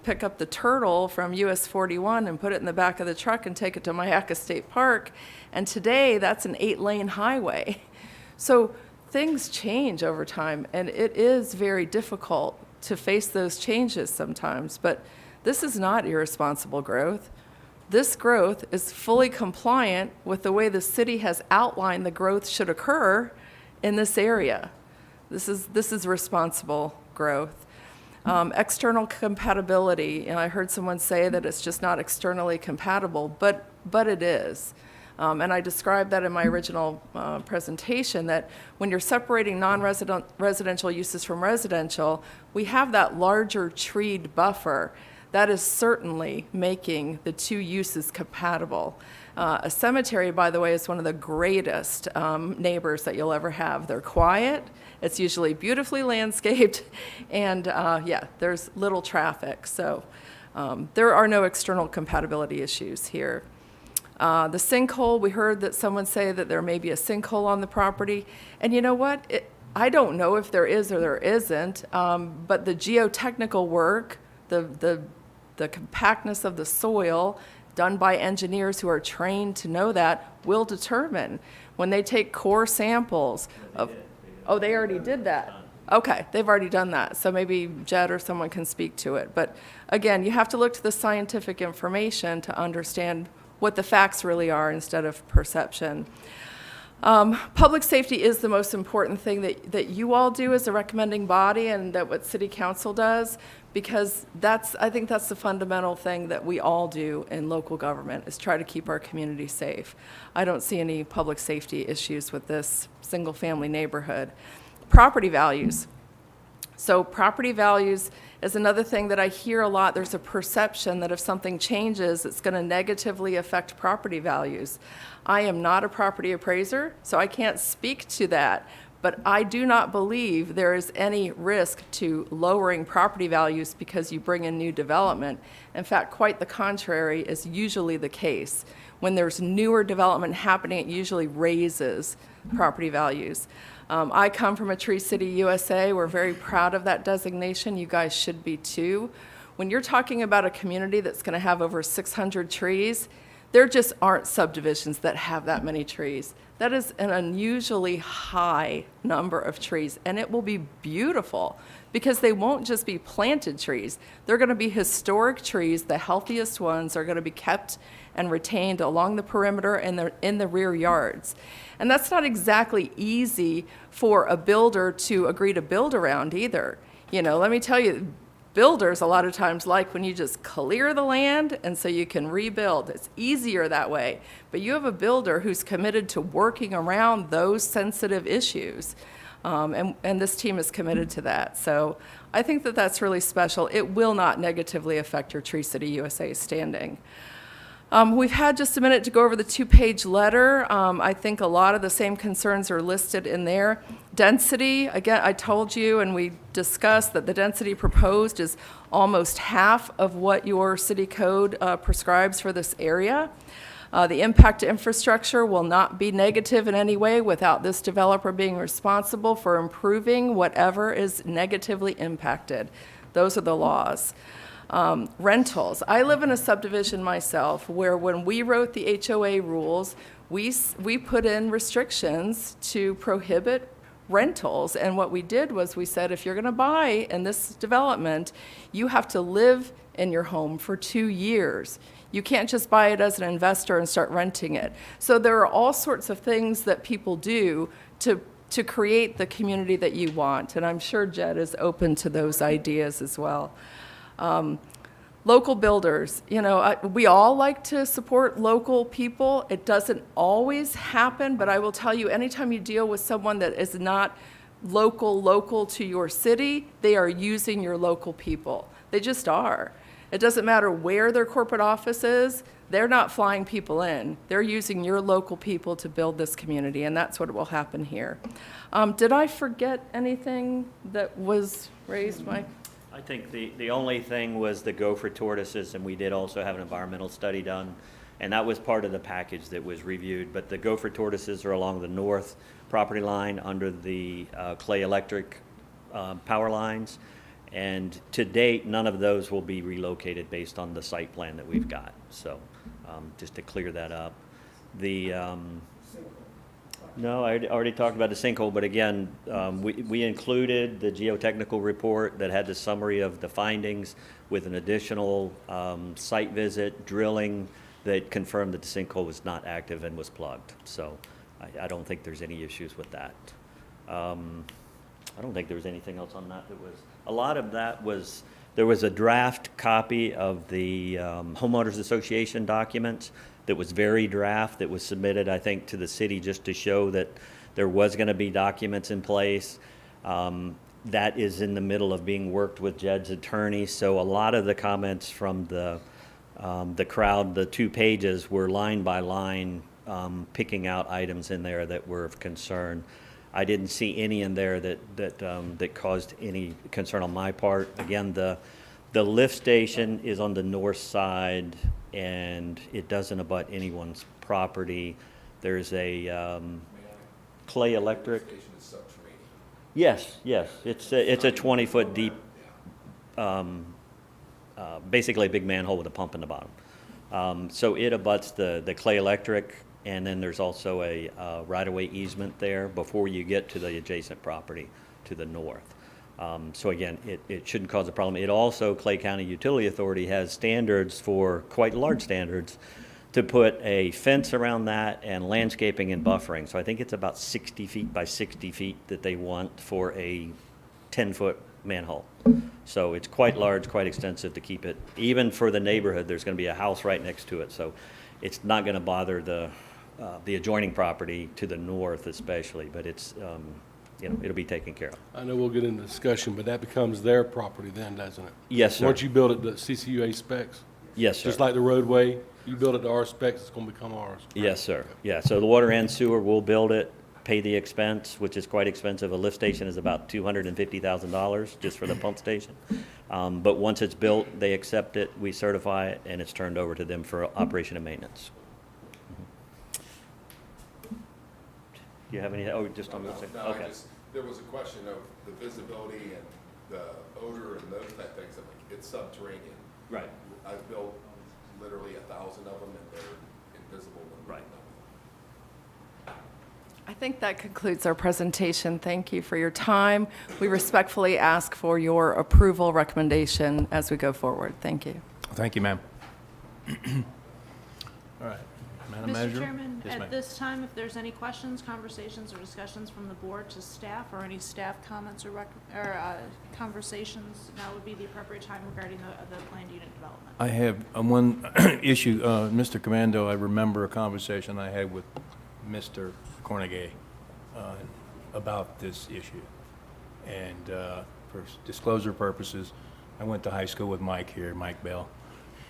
pick up the turtle from US 41 and put it in the back of the truck and take it to Mayaca State Park. And today, that's an 8-lane highway. So things change over time, and it is very difficult to face those changes sometimes. But this is not irresponsible growth. This growth is fully compliant with the way the city has outlined the growth should occur in this area. This is responsible growth. External compatibility, and I heard someone say that it's just not externally compatible, but it is. And I described that in my original presentation, that when you're separating non-residential uses from residential, we have that larger treed buffer. That is certainly making the two uses compatible. A cemetery, by the way, is one of the greatest neighbors that you'll ever have. They're quiet, it's usually beautifully landscaped, and there's little traffic. So there are no external compatibility issues here. The sinkhole, we heard that someone say that there may be a sinkhole on the property. And you know what? I don't know if there is or there isn't, but the geotechnical work, the compactness of the soil done by engineers who are trained to know that will determine when they take core samples of, oh, they already did that. Okay, they've already done that. So maybe Jed or someone can speak to it. But again, you have to look to the scientific information to understand what the facts really are instead of perception. Public safety is the most important thing that you all do as a recommending body, and that what City Council does, because I think that's the fundamental thing that we all do in local government, is try to keep our community safe. I don't see any public safety issues with this single-family neighborhood. Property values. So property values is another thing that I hear a lot. There's a perception that if something changes, it's going to negatively affect property values. I am not a property appraiser, so I can't speak to that. But I do not believe there is any risk to lowering property values because you bring in new development. In fact, quite the contrary is usually the case. When there's newer development happening, it usually raises property values. I come from a Tree City, USA. We're very proud of that designation. You guys should be too. When you're talking about a community that's going to have over 600 trees, there just aren't subdivisions that have that many trees. That is an unusually high number of trees, and it will be beautiful because they won't just be planted trees. They're going to be historic trees. The healthiest ones are going to be kept and retained along the perimeter and in the rear yards. And that's not exactly easy for a builder to agree to build around either. You know, let me tell you, builders a lot of times like when you just clear the land and so you can rebuild. It's easier that way. But you have a builder who's committed to working around those sensitive issues. And this team is committed to that. So I think that that's really special. It will not negatively affect your Tree City USA standing. We've had just a minute to go over the 2-page letter. I think a lot of the same concerns are listed in there. Density, again, I told you and we discussed that the density proposed is almost half of what your city code prescribes for this area. The impact to infrastructure will not be negative in any way without this developer being responsible for improving whatever is negatively impacted. Those are the laws. Rentals. I live in a subdivision myself where when we wrote the HOA rules, we put in restrictions to prohibit rentals. And what we did was we said, if you're going to buy in this development, you have to live in your home for 2 years. You can't just buy it as an investor and start renting it. So there are all sorts of things that people do to create the community that you want. And I'm sure Jed is open to those ideas as well. Local builders, you know, we all like to support local people. It doesn't always happen, but I will tell you, anytime you deal with someone that is not local to your city, they are using your local people. They just are. It doesn't matter where their corporate office is. They're not flying people in. They're using your local people to build this community, and that's what will happen here. Did I forget anything that was raised, Mike? I think the only thing was the gopher tortoises, and we did also have an environmental study done, and that was part of the package that was reviewed. But the gopher tortoises are along the north property line under the Clay Electric power lines, And to date, none of those will be relocated based on the site plan that we've got. So just to clear that up. The, no, I already talked about the sinkhole, but again, we included the geotechnical report that had the summary of the findings with an additional site visit, drilling that confirmed that the sinkhole was not active and was plugged. So I don't think there's any issues with that. I don't think there was anything else on that that was, a lot of that was, there was a draft copy of the homeowners association documents that was very draft that was submitted, I think, to the city just to show that there was going to be documents in place. That is in the middle of being worked with Jed's attorney. So a lot of the comments from the crowd, the 2 pages, were line by line picking out items in there that were of concern. I didn't see any in there that caused any concern on my part. Again, the lift station is on the north side, and it doesn't abut anyone's property. There's a Clay Electric. The station is subterranean. Yes. It's a 20-foot deep, basically a big manhole with a pump in the bottom. So it abuts the Clay Electric. And then there's also a right-of-way easement there before you get to the adjacent property to the north. So again, it shouldn't cause a problem. It also, Clay County Utility Authority has standards for, quite large standards, to put a fence around that and landscaping and buffering. So I think it's about 60 feet by 60 feet that they want for a 10-foot manhole. So it's quite large, quite extensive to keep it. Even for the neighborhood, there's going to be a house right next to it. So it's not going to bother the adjoining property to the north especially, but it's, it'll be taken care of. I know we'll get into discussion, but that becomes their property then, doesn't it? Yes, sir. Once you build it to CCUA specs? Yes, sir. Just like the roadway, you build it to our specs, it's gonna become ours. correct? Yes, sir. Yeah, so the water and sewer will build it, pay the expense, which is quite expensive. A lift station is about $250,000 just for the pump station. But once it's built, they accept it, we certify it, and it's turned over to them for operation and maintenance. Do you have any, just on the same? No, Okay. there was a question of the visibility and the odor and those type things. I'm like, it's subterranean. Right. I've built literally 1,000 of them, and they're invisible when we're Right. done. I think that concludes our presentation. Thank you for your time. We respectfully ask for your approval recommendation as we go forward. Thank you. Thank you, ma'am. All right, Madam Manager? Mr. Chairman, Yes, ma'am. at this time, if there's any questions, conversations, or discussions from the board to staff, or any staff comments or conversations, now would be the appropriate time regarding the planned unit development. I have one issue. Mr. Commando, I remember a conversation I had with Mr. Cornegay about this issue. And for disclosure purposes, I went to high school with Mike here, Mike Bell.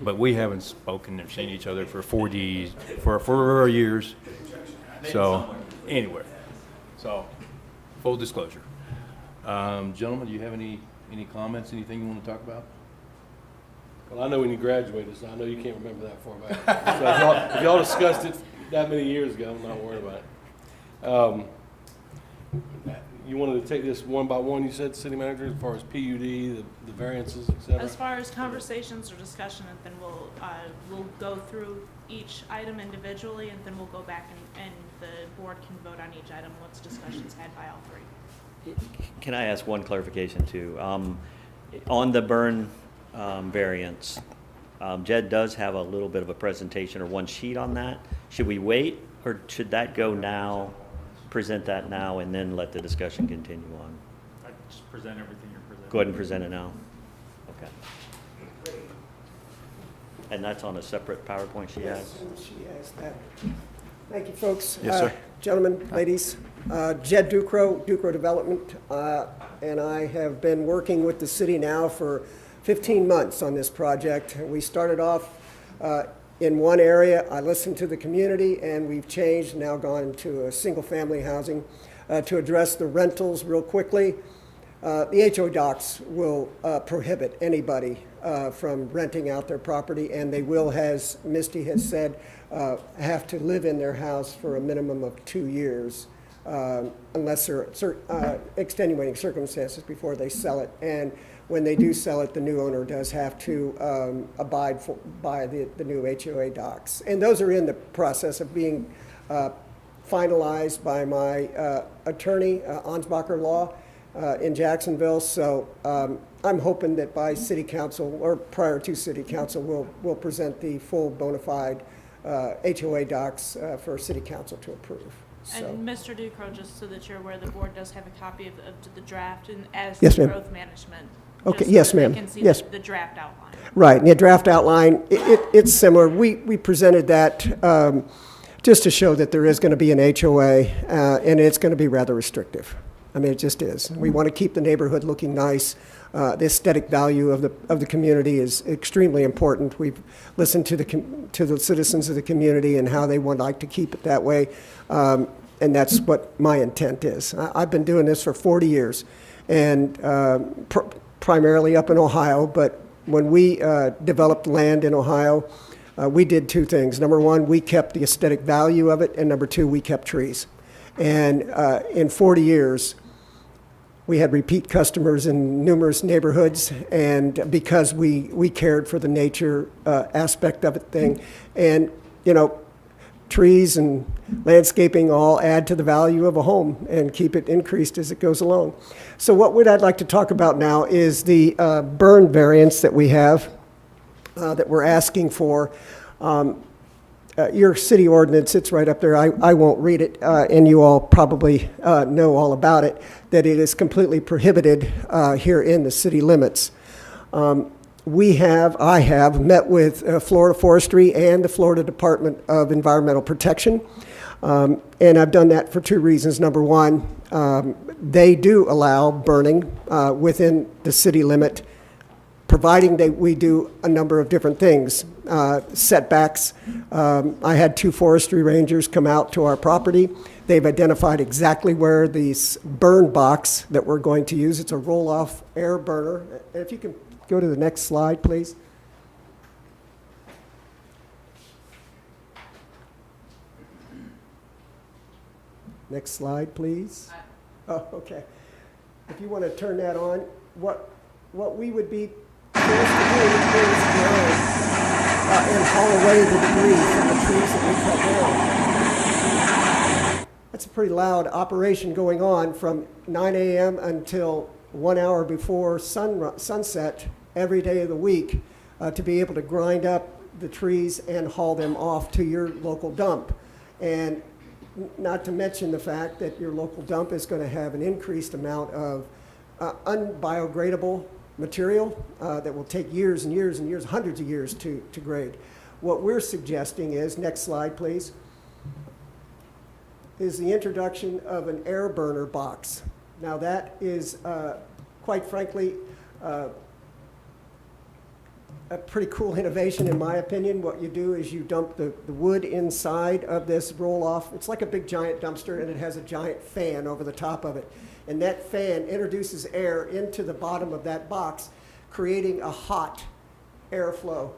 But we haven't spoken or seen each other for 4 years. So, anyway, so, full disclosure. Gentlemen, do you have any comments, anything you want to talk about? Well, I know when you graduated, so I know you can't remember that far back. So if y'all discussed it that many years ago, I'm not worried about it. You wanted to take this one by one, you said, City Manager, as far as PUD, the variances, et cetera? As far as conversations or discussion, and then we'll go through each item individually, and then we'll go back and the board can vote on each item once discussion's had by all three. Can I ask one clarification too? On the burn variance, Jed does have a little bit of a presentation or one sheet on that. Should we wait, or should that go now, present that now, and then let the discussion continue on? I just present everything you're presenting. Go ahead and present it now. Okay. And that's on a separate PowerPoint she has? She has that. Thank you, folks. Yes, sir. Gentlemen, ladies, Jed Ducro Development, and I have been working with the city now for 15 months on this project. We started off in one area. I listened to the community, and we've changed, now gone to a single-family housing. To address the rentals real quickly, the HO docs will prohibit anybody from renting out their property, and they will, as Misty has said, have to live in their house for a minimum of 2 years, unless there are extenuating circumstances before they sell it. And when they do sell it, the new owner does have to abide by the new HOA docs. And those are in the process of being finalized by my attorney, Ansbacher Law, in Jacksonville. So I'm hoping that by city council, or prior to city council, we'll present the full bona fide HOA docs for city council to approve. So. And Mr. Ducro, just so that you're aware, the board does have a copy of the draft and as Yes, to ma'am. growth management. Okay, just so yes, that they ma'am. can see Yes. the draft outline. Right, and the draft outline, it's similar. We presented that just to show that there is going to be an HOA, and it's going to be rather restrictive. I mean, it just is. We want to keep the neighborhood looking nice. The aesthetic value of the community is extremely important. We've listened to the citizens of the community and how they would like to keep it that way, and that's what my intent is. I've been doing this for 40 years, and primarily up in Ohio, but when we developed land in Ohio, we did two things. Number one, we kept the aesthetic value of it, and number two, we kept trees. And in 40 years, we had repeat customers in numerous neighborhoods, and because we cared for the nature aspect of it thing. And, you know, trees and landscaping all add to the value of a home and keep it increased as it goes along. So what I'd like to talk about now is the burn variance that we have, that we're asking for. Your city ordinance, it's right up there. I won't read it, and you all probably know all about it, that it is completely prohibited here in the city limits. I have met with Florida Forestry and the Florida Department of Environmental Protection, and I've done that for two reasons. Number one, they do allow burning within the city limit, providing that we do a number of different things. Setbacks. I had two forestry rangers come out to our property. They've identified exactly where this burn box that we're going to use, it's a roll-off air burner. If you can go to the next slide, please. Next slide, please. Oh, okay. If you want to turn that on, what we would be forced to do is grind and haul away the debris from the trees that we cut down. That's a pretty loud operation going on from 9 a.m. until 1 hour before sunset every day of the week to be able to grind up the trees and haul them off to your local dump. And not to mention the fact that your local dump is going to have an increased amount of unbiodegradable material that will take years and years and years, hundreds of years to grade. What we're suggesting is, next slide please, is the introduction of an air burner box. Now that is, quite frankly, a pretty cool innovation in my opinion. What you do is you dump the wood inside of this roll-off. It's like a big giant dumpster, and it has a giant fan over the top of it. And that fan introduces air into the bottom of that box, creating a hot airflow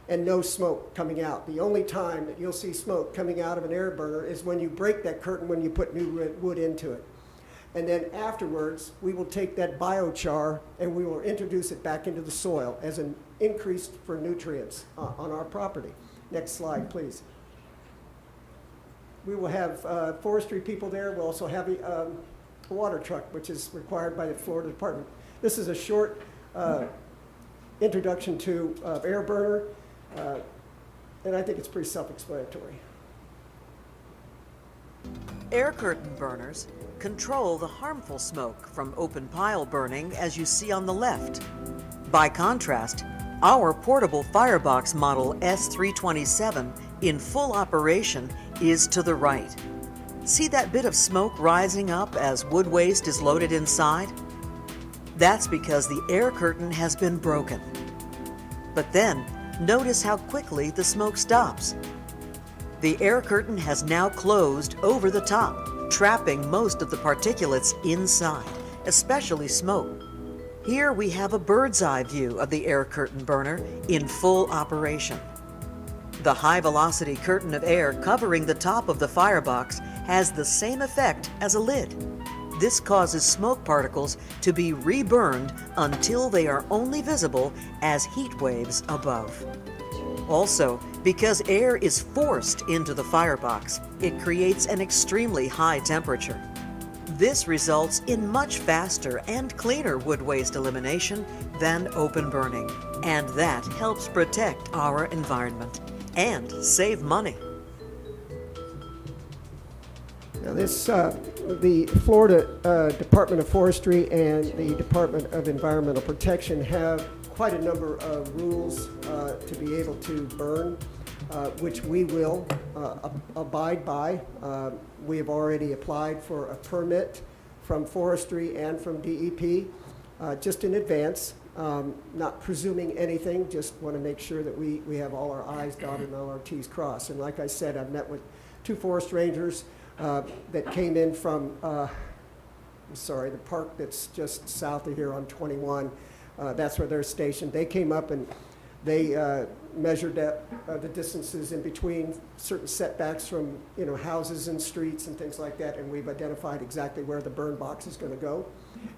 and no smoke coming out. The only time that you'll see smoke coming out of an air burner is when you break that curtain, when you put new wood into it. And then afterwards, we will take that biochar and we will introduce it back into the soil as an increase for nutrients on our property. Next slide, please. We will have forestry people there. We'll also have a water truck, which is required by the Florida Department. This is a short introduction to air burner, and I think it's pretty self-explanatory. Air curtain burners control the harmful smoke from open pile burning, as you see on the left. By contrast, our portable firebox model S327 in full operation is to the right. See that bit of smoke rising up as wood waste is loaded inside? That's because the air curtain has been broken. But then, notice how quickly the smoke stops. The air curtain has now closed over the top, trapping most of the particulates inside, especially smoke. Here we have a bird's eye view of the air curtain burner in full operation. The high-velocity curtain of air covering the top of the firebox has the same effect as a lid. This causes smoke particles to be reburned until they are only visible as heat waves above. Also, because air is forced into the firebox, it creates an extremely high temperature. This results in much faster and cleaner wood waste elimination than open burning, and that helps protect our environment and save money. Now this, the Florida Department of Forestry and the Department of Environmental Protection have quite a number of rules to be able to burn, which we will abide by. We have already applied for a permit from Forestry and from DEP just in advance, not presuming anything, just want to make sure that we have all our I's dotted and all our T's crossed. And like I said, I've met with 2 forest rangers that came in from, the park that's just south of here on 21. That's where they're stationed. They came up and they measured the distances in between certain setbacks from houses and streets and things like that, and we've identified exactly where the burn box is going to go.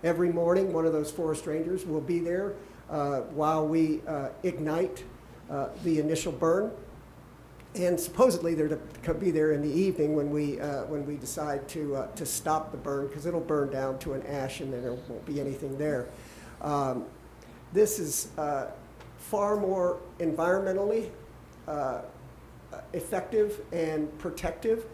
Every morning, one of those forest rangers will be there while we ignite the initial burn. And supposedly they're to be there in the evening when we decide to stop the burn, because it'll burn down to an ash and then there won't be anything there. This is far more environmentally effective and protective.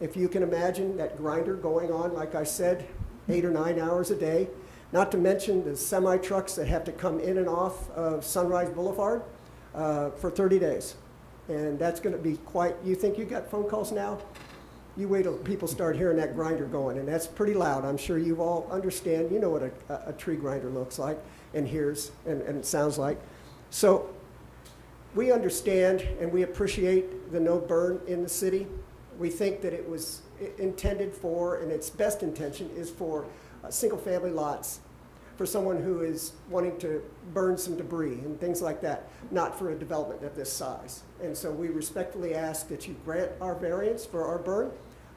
If you can imagine that grinder going on, like I said, 8 or 9 hours a day, not to mention the semi-trucks that have to come in and off of Sunrise Boulevard for 30 days. And that's going to be quite, you think you got phone calls now? You wait till people start hearing that grinder going, and that's pretty loud. I'm sure you all understand, you know what a tree grinder looks like and hears and sounds like. So we understand and we appreciate the no burn in the city. We think that it was intended for, and its best intention is for single family lots, for someone who is wanting to burn some debris and things like that, not for a development of this size. And so we respectfully ask that you grant our variance for our burn.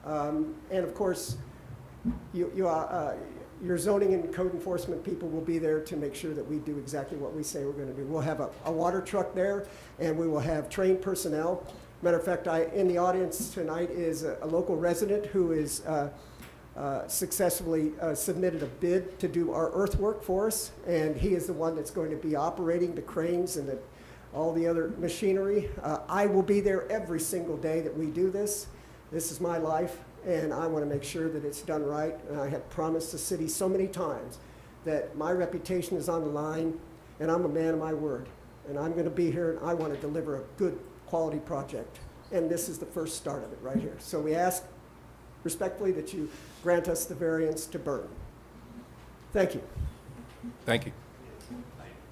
And of course, your zoning and code enforcement people will be there to make sure that we do exactly what we say we're going to do. We'll have a water truck there, and we will have trained personnel. Matter of fact, in the audience tonight is a local resident who is successfully submitted a bid to do our earthwork for us, and he is the one that's going to be operating the cranes and all the other machinery. I will be there every single day that we do this. This is my life, and I want to make sure that it's done right. And I have promised the city so many times that my reputation is on the line, and I'm a man of my word. And I'm going to be here, and I want to deliver a good quality project. And this is the first start of it right here. So we ask respectfully that you grant us the variance to burn. Thank you. Thank you.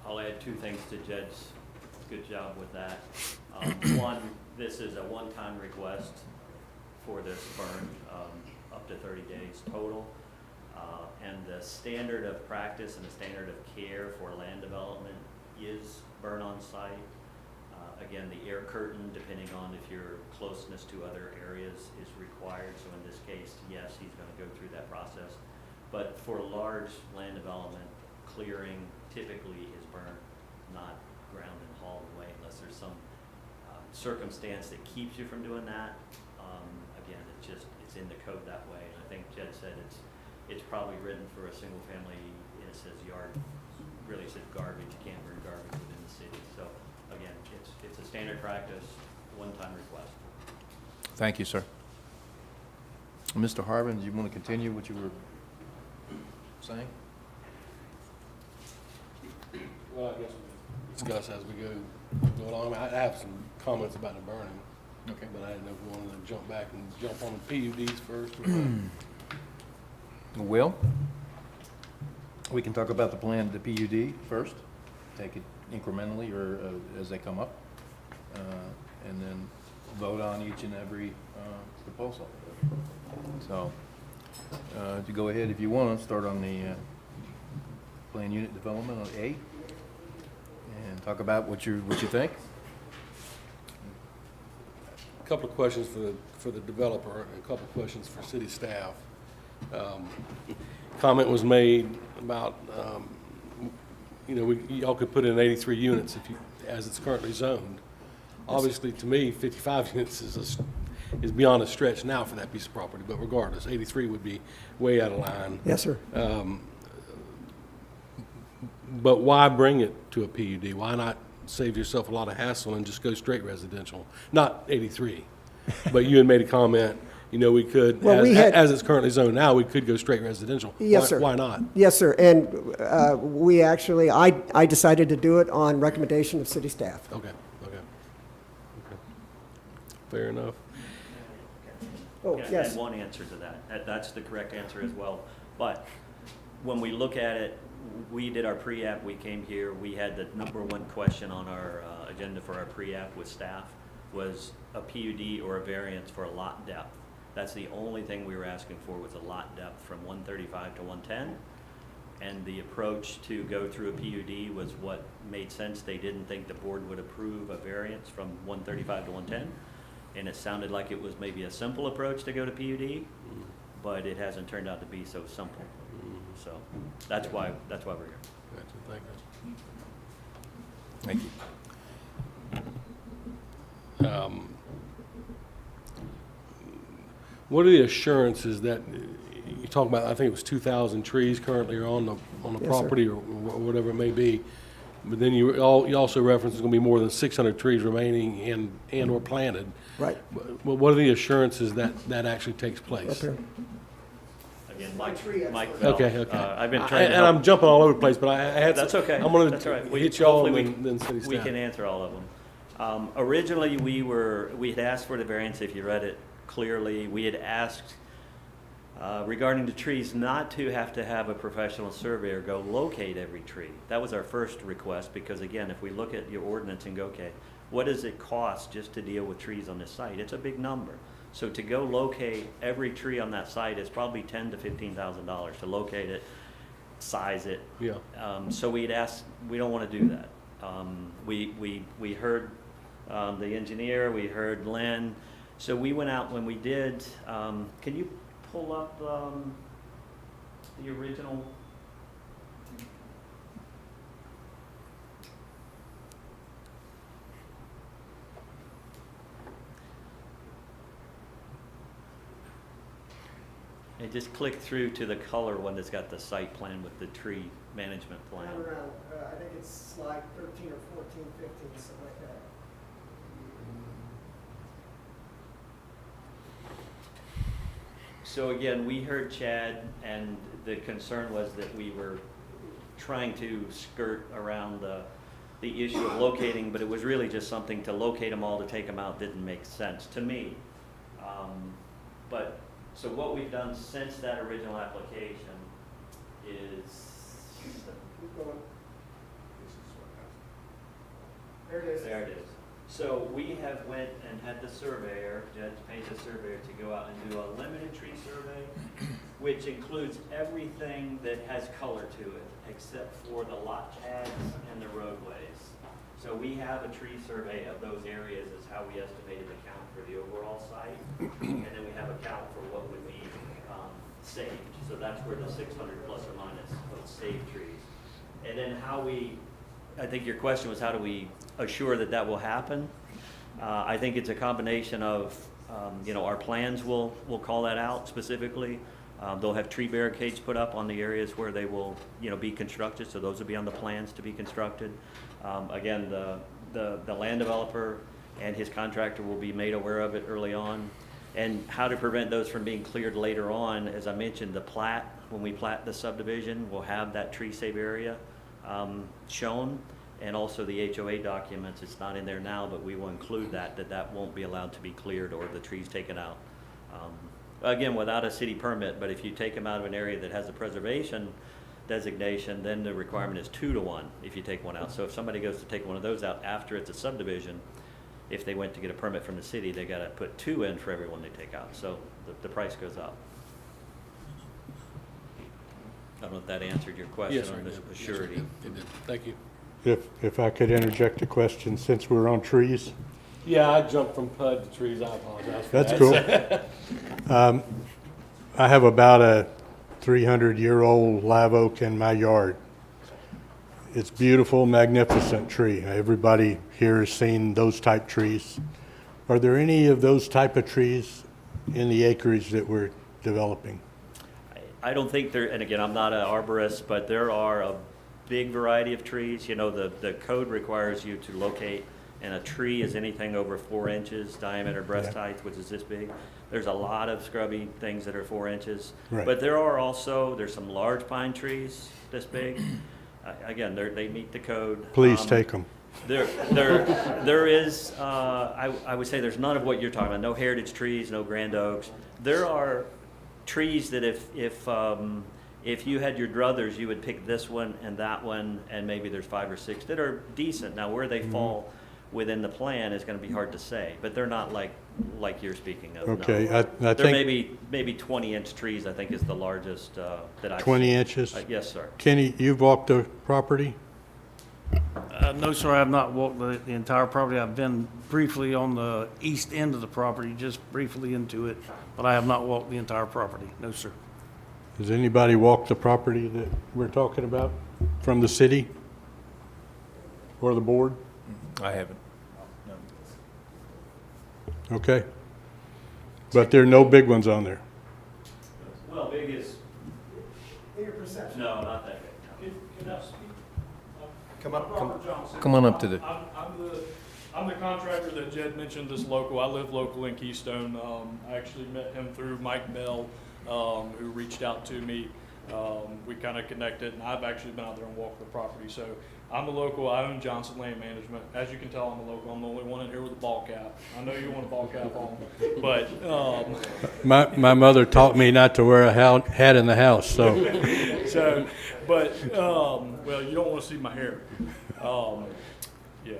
I'll add 2 things to Jed's good job with that. One, this is a one-time request for this burn, up to 30 days total. And the standard of practice and the standard of care for land development is burn on site. Again, the air curtain, depending on if your closeness to other areas is required. So in this case, yes, he's going to go through that process. But for large land development, clearing typically is burned, not ground and hauled away unless there's some circumstance that keeps you from doing that. Again, it's in the code that way. And I think Jed said it's probably written for a single family, and it says yard, really says garbage. You can't burn garbage within the city. So again, it's a standard practice, one-time request. Thank you, sir. Mr. Harvin, do you want to continue what you were saying? Well, I guess we'll discuss as we go along. I have some comments about the burning. Okay. But I didn't know if we wanted to jump back and jump on the PUDs first. Or what. Well, we can talk about the plan, the PUD first, take it incrementally or as they come up, and then vote on each and every proposal. So, to go ahead, if you want to start on the plan unit development on A, and talk about what you think. A couple of questions for the developer and a couple of questions for city staff. Comment was made about, y'all could put in 83 units if you, as it's currently zoned. Obviously, to me, 55 units is beyond a stretch now for that piece of property, but regardless, 83 would be way out of line. Yes, sir. But why bring it to a PUD? Why not save yourself a lot of hassle and just go straight residential? Not 83, but you had made a comment, we could, Well, as it's currently zoned now, we could go straight residential. Yes, sir. Why not? Yes, sir. And we actually, I decided to do it on recommendation of city staff. Okay. Fair enough. Oh, Yeah, yes. And one answer to that. That's the correct answer as well. But when we look at it, we did our pre-app, we came here, we had the number one question on our agenda for our pre-app with staff was a PUD or a variance for a lot depth. That's the only thing we were asking for was a lot depth from 135 to 110. And the approach to go through a PUD was what made sense. They didn't think the board would approve a variance from 135 to 110. And it sounded like it was maybe a simple approach to go to PUD, but it hasn't turned out to be so simple. So that's why we're here. Gotcha, Thank you. what are the assurances that you talk about? I think it was 2,000 trees currently are on the Yes, sir. property, or whatever it may be. But then you also referenced there's going to be more than 600 trees remaining and or planted. Right. What are the assurances that actually takes place? Up here. Again, My tree expert. Mike Bell. Okay. I've been trying to And I'm help. jumping all over the place, but I had. That's okay. I'm going That's all right. to hit y'all Hopefully and then city staff. We can answer all of them. Originally, we had asked for the variance, if you read it clearly. We had asked regarding the trees not to have a professional surveyor go locate every tree. That was our first request because, again, if we look at your ordinance and go, okay, what does it cost just to deal with trees on this site? It's a big number. So to go locate every tree on that site is probably $10,000 to $15,000 to locate it, size it. Yeah. So we'd asked, we don't want to do that. We heard the engineer, we heard Lynn. So we went out when we did, can you pull up the original? And just click through to the color one that's got the site plan with the tree management plan. Around, I think it's slide 13 or 14, 15, something like that. So again, we heard Chad, and the concern was that we were trying to skirt around the issue of locating, but it was really just something to locate them all, to take them out didn't make sense to me. So what we've done since that original application is, Keep going. This is what happened. There it is. there it is. So we have went and had the surveyor, Judge paid the surveyor to go out and do a limited tree survey, which includes everything that has color to it, except for the lot pads and the roadways. So we have a tree survey of those areas is how we estimated the count for the overall site. And then we have a count for what would be saved. So that's where the 600 plus or minus of saved trees. And then I think your question was how do we assure that that will happen? I think it's a combination of, our plans will call that out specifically. They'll have tree barricades put up on the areas where they will, be constructed, so those will be on the plans to be constructed. Again, the land developer and his contractor will be made aware of it early on. And how to prevent those from being cleared later on, as I mentioned, the plat, when we plat the subdivision, we'll have that tree save area shown. And also the HOA documents, it's not in there now, but we will include that won't be allowed to be cleared or the trees taken out. Again, without a city permit, but if you take them out of an area that has a preservation designation, then the requirement is 2 to 1 if you take one out. So if somebody goes to take one of those out after it's a subdivision, if they went to get a permit from the city, they gotta put 2 in for every one they take out. So the price goes up. I don't know if that answered your question Yes, sir. on the Yes, sir, surety. it did. Thank you. If I could interject a question, since we're on trees, Yeah, I jumped from PUD to trees. I apologize for that's that. cool. I have about a 300-year-old live oak in my yard. It's beautiful, magnificent tree. Everybody here has seen those type trees. Are there any of those type of trees in the acreage that we're developing? I don't think there, and again, I'm not an arborist, but there are a big variety of trees. You know, the code requires you to locate, and a tree is anything over 4 inches diameter breast Yeah. height, which is this big. There's a lot of scrubby things that are 4 inches. Right. But there's some large pine trees this big. Again, they meet the code. Please take them. There is, I would say there's none of what you're talking about, no heritage trees, no grand oaks. There are trees that if you had your druthers, you would pick this one and that one, and maybe there's 5 or 6 that are decent. Now, where they fall within the plan is gonna be hard to say, but they're not like you're speaking of, no. Okay, I There think maybe 20-inch trees, I think is the largest, that I've 20 seen. inches. Yes, sir. Kenny, you've walked the property? No, sir, I have not walked the entire property. I've been briefly on the east end of the property, just briefly into it, but I have not walked the entire property. No, sir. Has anybody walked the property that we're talking about from the city or the board? I haven't. Okay. But there are no big ones on there. Well, big is. No, not that big. No. Come on up to the, I'm the contractor that Jed mentioned, this local. I live local in Keystone. I actually met him through Mike Bell, who reached out to me. We kind of connected, and I've actually been out there and walked the property. So I'm a local. I own Johnson Land Management. As you can tell, I'm a local. I'm the only one in here with a ball cap. I know you want a ball cap on, but My mother taught me not to wear a hat in the house, so. well, you don't want to see my hair. Yeah.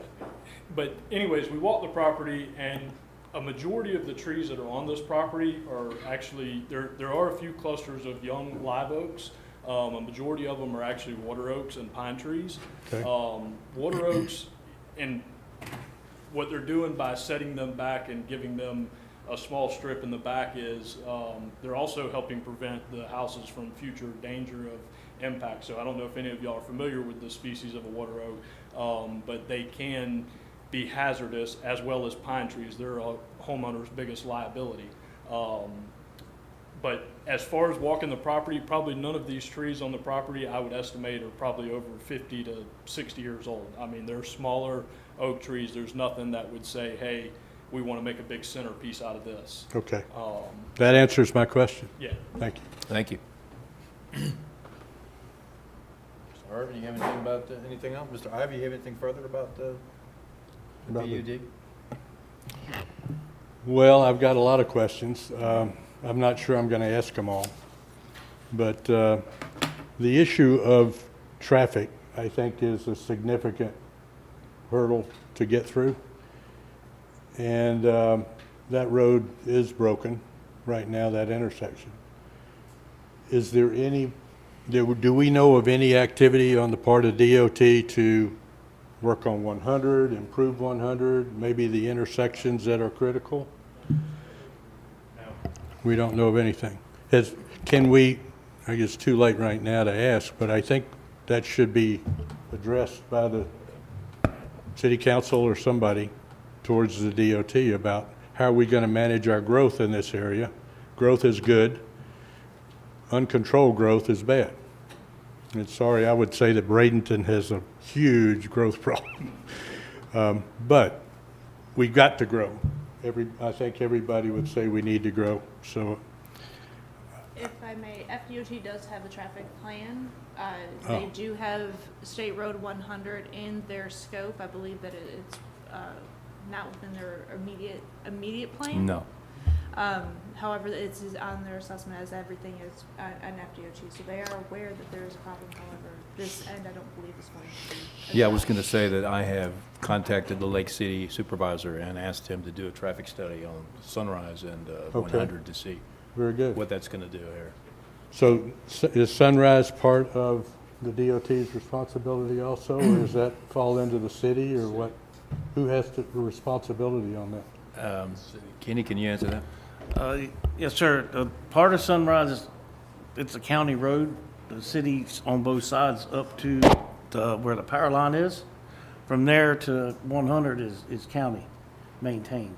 But anyways, we walked the property, and a majority of the trees that are on this property are actually, there are a few clusters of young live oaks. A majority of them are actually water oaks and pine trees. Okay. Water oaks, and what they're doing by setting them back and giving them a small strip in the back is they're also helping prevent the houses from future danger of impact. So I don't know if any of y'all are familiar with the species of a water oak, but they can be hazardous as well as pine trees. They're a homeowner's biggest liability. But as far as walking the property, probably none of these trees on the property I would estimate are probably over 50 to 60 years old. I mean, they're smaller oak trees. There's nothing that would say, hey, we want to make a big centerpiece out of this. Okay. That answers my question. Yeah. Thank you. thank you. Mr. Irvin, you have anything about, anything else? Mr. Ivy, you have anything further about the About the- PUD? Well, I've got a lot of questions. I'm not sure I'm going to ask them all. But the issue of traffic, I think, is a significant hurdle to get through. And that road is broken right now, that intersection. Is there any, do we know of any activity on the part of DOT to work on 100, improve 100, maybe the intersections that are critical? We don't know of anything. Can we, I guess it's too late right now to ask, but I think that should be addressed by the city council or somebody towards the DOT about how are we going to manage our growth in this area. Growth is good. Uncontrolled growth is bad. And sorry, I would say that Bradenton has a huge growth problem. But we've got to grow. I think everybody would say we need to grow. So If I may, FDOT does have a traffic plan. They do have State Road 100 in their scope. I believe that it's not within their immediate plan. No. However, it's on their assessment as everything is an FDOT, so they are aware that there is a problem. However, this end I don't believe is going to be. Yeah, I was going to say that I have contacted the Lake City supervisor and asked him to do a traffic study on Sunrise and 100 to see very good. what that's going to do here. So is Sunrise part of the DOT's responsibility also, or does that fall into the city, or what? Who has the responsibility on that? Kenny, can you answer that? Yes, sir. Part of Sunrise is, it's a county road. The city's on both sides up to where the power line is. From there to 100 is county maintained.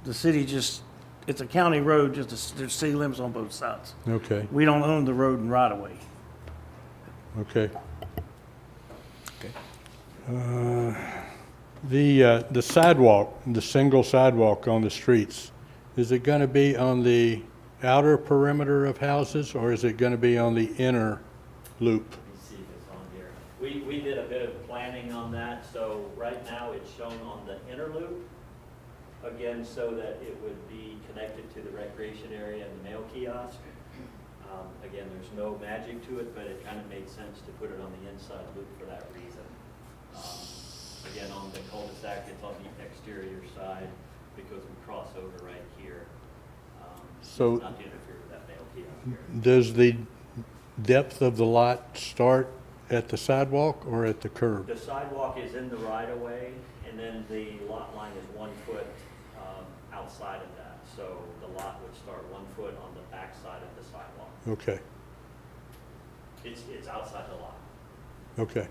The city just, it's a county road, just there's city limits on both sides. Okay, We don't own the road and right of way. okay. The sidewalk, the single sidewalk on the streets, is it going to be on the outer perimeter of houses, or is it going to be on the inner loop? Let me see if it's on here. We did a bit of planning on that, so right now it's shown on the inner loop, again, so that it would be connected to the recreation area and the mail kiosk. Again, there's no magic to it, but it kind of made sense to put it on the inside loop for that reason. Again, on the cul-de-sac, it's on the exterior side because we cross over right here. So- Not to interfere with that mail kiosk here. Does the depth of the lot start at the sidewalk or at the curb? The sidewalk is in the right of way, and then the lot line is 1 foot outside of that. So the lot would start 1 foot on the back side of the sidewalk. Okay, It's outside the lot. okay.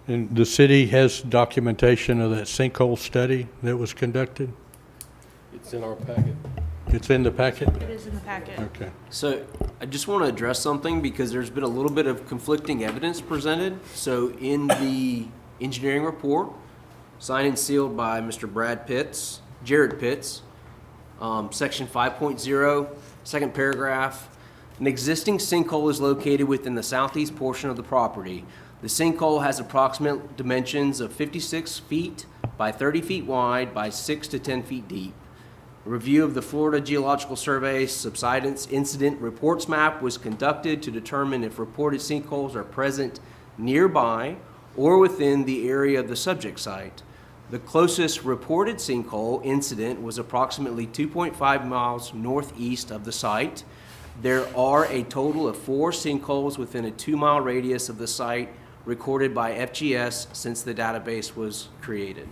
And the city has documentation of that sinkhole study that was conducted? It's in our packet. It's in the packet? It is in the packet. Okay. So I just want to address something because there's been a little bit of conflicting evidence presented. So in the engineering report, signed and sealed by Mr. Jared Pitts, section 5.0, second paragraph, an existing sinkhole is located within the southeast portion of the property. The sinkhole has approximate dimensions of 56 feet by 30 feet wide by 6 to 10 feet deep. A review of the Florida Geological Survey subsidence incident reports map was conducted to determine if reported sinkholes are present nearby or within the area of the subject site. The closest reported sinkhole incident was approximately 2.5 miles northeast of the site. There are a total of 4 sinkholes within a 2-mile radius of the site recorded by FGS since the database was created.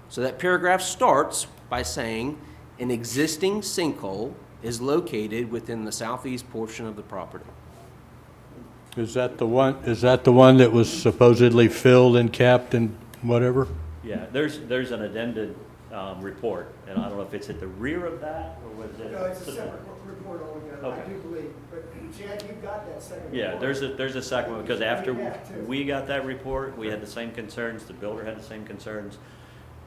So that paragraph starts by saying an existing sinkhole is located within the southeast portion of the property. Is that the one that was supposedly filled and capped and whatever? Yeah, there's an addended report, and I don't know if it's at the rear of that, or was it? No, it's to a the separate report altogether, I Okay. do believe, but Chad, you got that second report. Yeah, there's a second one, because after We have to. we got that report, we had the same concerns, the builder had the same concerns.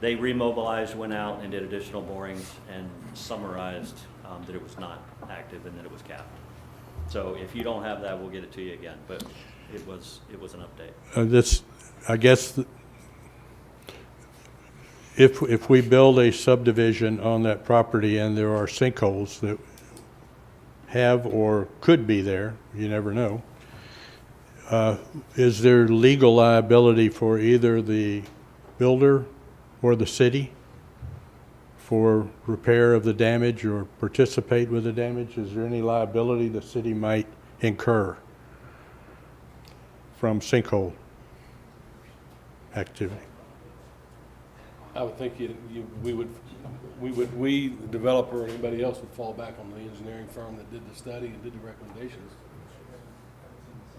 They remobilized, went out and did additional borings and summarized that it was not active and that it was capped. So if you don't have that, we'll get it to you again, but it was an update. I guess, if we build a subdivision on that property and there are sinkholes that have or could be there, you never know, is there legal liability for either the builder or the city for repair of the damage or participate with the damage? Is there any liability the city might incur from sinkhole activity? I would think we, the developer, or anybody else would fall back on the engineering firm that did the study and did the recommendations.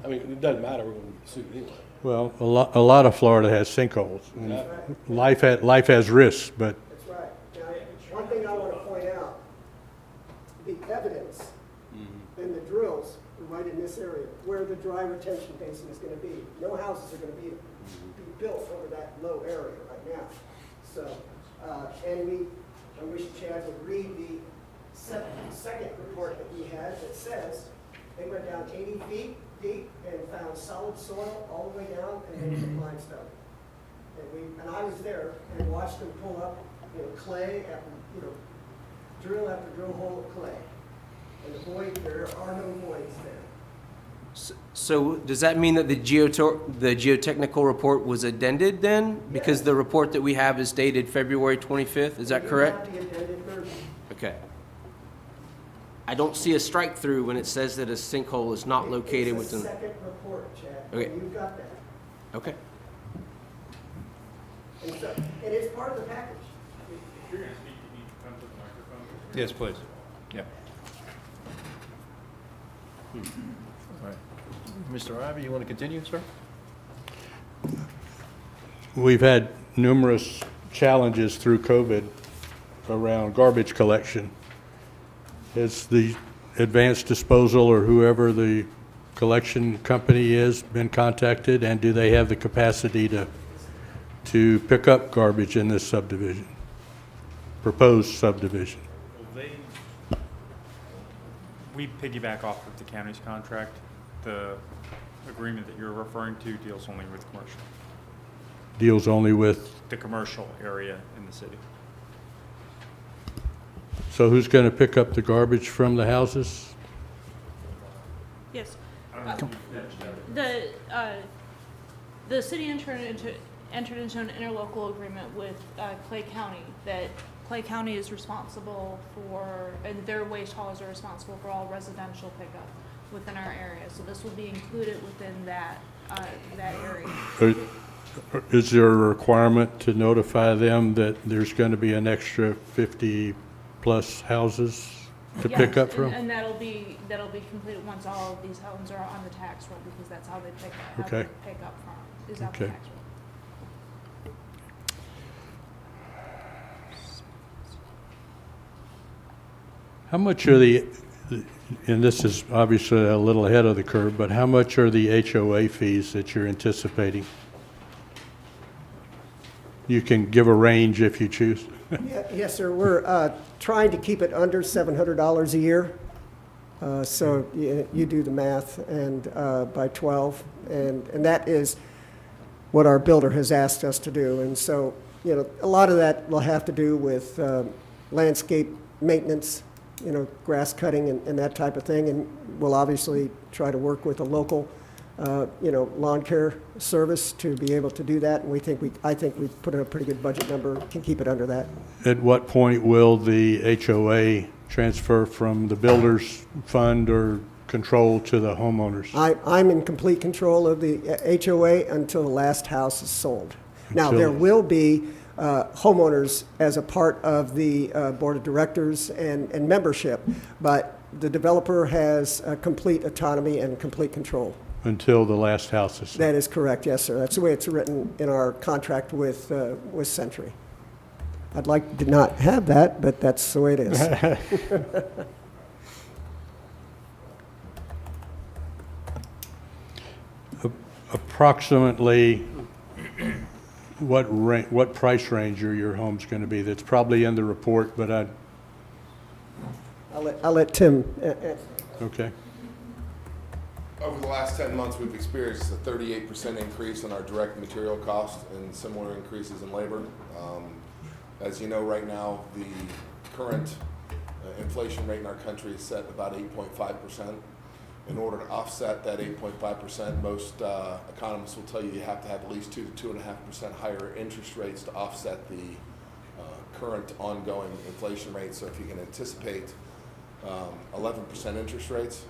I mean, it doesn't matter, we're going to get sued anyway. Well, a lot of Florida has sinkholes. And life has risks, but That's right. Now, one thing I want to point out, the evidence and the drills are right in this area, where the dry retention basin is going to be. No houses are going to be built over that low area right now. So, and I wish Chad would read the second report that we had that says they went down 80 feet deep and found solid soil all the way down and then some limestone. And I was there and watched them pull up, clay after, drill after drill hole of clay. And the void, there are no voids there. So does that mean that the geotechnical report was addended then? Because the report that we have is dated February 25th, is that correct? You have the addended version. Okay. I don't see a strike through when it says that a sinkhole is not located It's the within. second report, Chad. Okay. And you've got that. Okay. And so, it is part of the package. If you're gonna speak, you need to come to the microphone. Yes, please. Yeah. All right. Mr. Ivy, you want to continue, sir? We've had numerous challenges through COVID around garbage collection. Has the Advanced Disposal or whoever the collection company is been contacted, and do they have the capacity to pick up garbage in this subdivision, proposed subdivision? We piggyback off of the county's contract. The agreement that you're referring to deals only with commercial, Deals only with, the commercial area in the city. so who's going to pick up the garbage from the houses? Yes. The city entered into an interlocal agreement with Clay County, that Clay County is responsible for, and their waste haulers are responsible for all residential pickup within our area. So this will be included within that area. Is there a requirement to notify them that there's going to be an extra 50-plus houses to pick up from? And that'll be completed once all of these homes are on the tax roll, because that's how they pick up from, is on the Okay. tax roll. How much are the, and this is obviously a little ahead of the curve, but how much are the HOA fees that you're anticipating? You can give a range if you choose. Yes, sir. We're trying to keep it under $700 a year. So you do the math, and by 12, and that is what our builder has asked us to do. And so, a lot of that will have to do with landscape maintenance, grass cutting and that type of thing. And we'll obviously try to work with a local, lawn care service to be able to do that. And I think we've put in a pretty good budget number, can keep it under that. At what point will the HOA transfer from the builder's fund or control to the homeowners? I'm in complete control of the HOA until the last house is sold. Now, Until- there will be homeowners as a part of the board of directors and membership, but the developer has complete autonomy and complete control. Until the last house is sold? That is correct, yes, sir. That's the way it's written in our contract with Century. I'd like to not have that, but that's the way it is. Approximately, what price range are your homes going to be? That's probably in the report, but I'll let Tim. Okay. Over the last 10 months, we've experienced a 38% increase in our direct material costs and similar increases in labor. As you know, right now, the current inflation rate in our country is set about 8.5%. In order to offset that 8.5%, most economists will tell you have to have at least 2 to 2.5% higher interest rates to offset the current ongoing inflation rate. So if you can anticipate 11% interest rates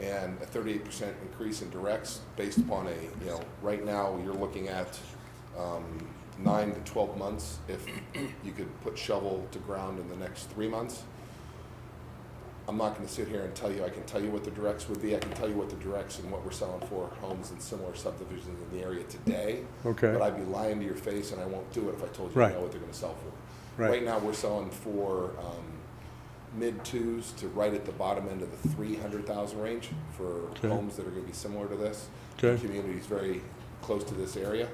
and a 38% increase in directs based upon right now you're looking at 9 to 12 months if you could put shovel to ground in the next 3 months. I'm not going to sit here and tell you, I can tell you what the directs would be. I can tell you what the directs and what we're selling for homes in similar subdivisions in the area today. Okay. But I'd be lying to your face, and I won't do it if I told you I know what they're going to sell for. Right. Right now, we're selling for mid-twos to right at the bottom end of the 300,000 range for homes that are going to be similar to this. Okay. The community is very close to this area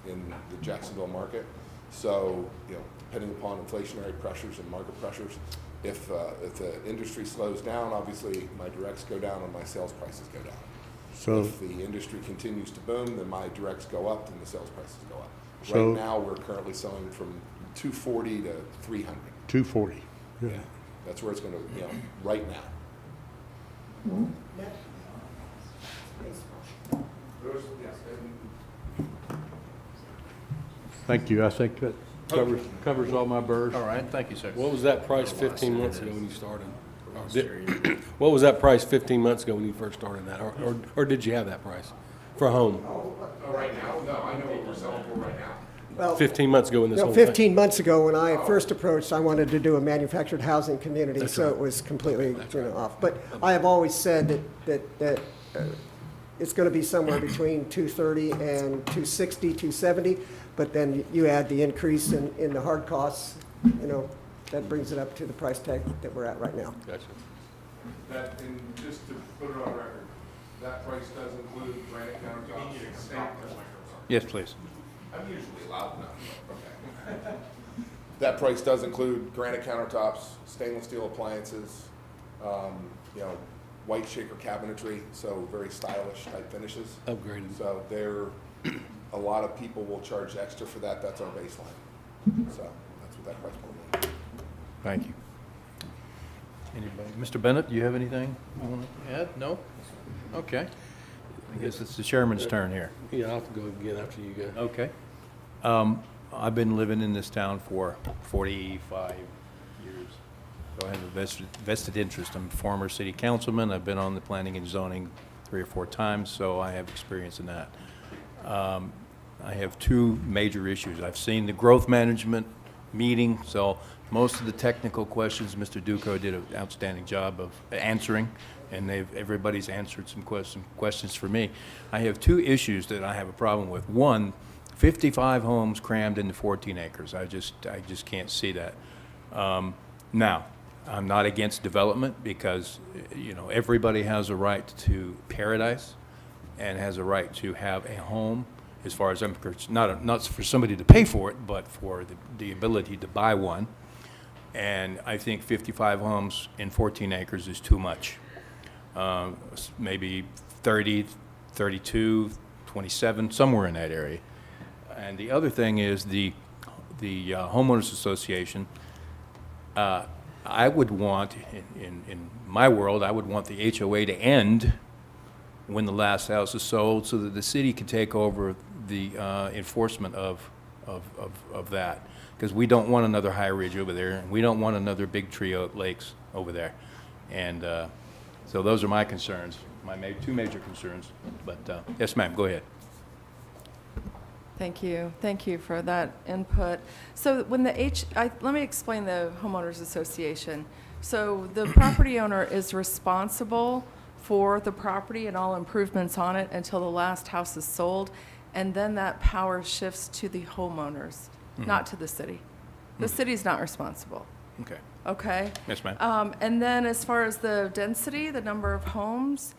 in the Jacksonville market. So, depending upon inflationary pressures and market pressures, if the industry slows down, obviously my directs go down and my sales prices go down. So If the industry continues to boom, then my directs go up and the sales prices go up. So- Right now, we're currently selling from 240 to 300. 240. Yeah. That's where it's going to, right now. Thank you. I think that covers all my burrs. All right, thank you, sir. What was that price 15 months ago when you started? What was that price 15 months ago when you first started that? Or did you have that price? For a home, Right now, no, I know what we're selling for right now. Well, 15 months ago when this you know, whole thing. 15 months ago, when I first approached, I wanted to do a manufactured housing community, so it was completely, off. But I have always said that it's going to be somewhere between 230 and 260, 270, but then you add the increase in the hard costs, that brings it up to the price tag that we're at right now. Gotcha. That, and just to put it on record, that price does include granite countertops, stainless. Yes, please. I'm usually loud enough. Okay. That price does include granite countertops, stainless steel appliances, white shaker cabinetry, so very stylish type finishes. Upgraded. So a lot of people will charge extra for that. That's our baseline. So that's what that price point means. Thank you. Anybody? Mr. Bennett, do you have anything you want to add? No? Okay. I guess it's the chairman's turn here. Yeah, I'll have to go again after you go. Okay. I've been living in this town for 45 years, so I have a vested interest. I'm a former city councilman. I've been on the planning and zoning 3 or 4 times, so I have experience in that. I have 2 major issues. I've seen the growth management meeting, so most of the technical questions, Mr. Ducro did an outstanding job of answering, and everybody's answered some questions for me. I have 2 issues that I have a problem with. One, 55 homes crammed into 14 acres. I just can't see that. Now, I'm not against development because, everybody has a right to paradise and has a right to have a home. As far as I'm concerned, not for somebody to pay for it, but for the ability to buy one. And I think 55 homes in 14 acres is too much. Maybe 30, 32, 27, somewhere in that area. And the other thing is the homeowners association. I would want, in my world, I would want the HOA to end when the last house is sold, so that the city can take over the enforcement of that. Because we don't want another high ridge over there, and we don't want another big tree oak lakes over there. And so those are my concerns, my 2 major concerns. But yes, ma'am, go ahead. Thank you for that input. So when let me explain the homeowners association. So the property owner is responsible for the property and all improvements on it until the last house is sold, and then that power shifts to the homeowners, not to the city. The city's not responsible. Okay. Okay? Yes, ma'am. And then as far as the density, the number of homes,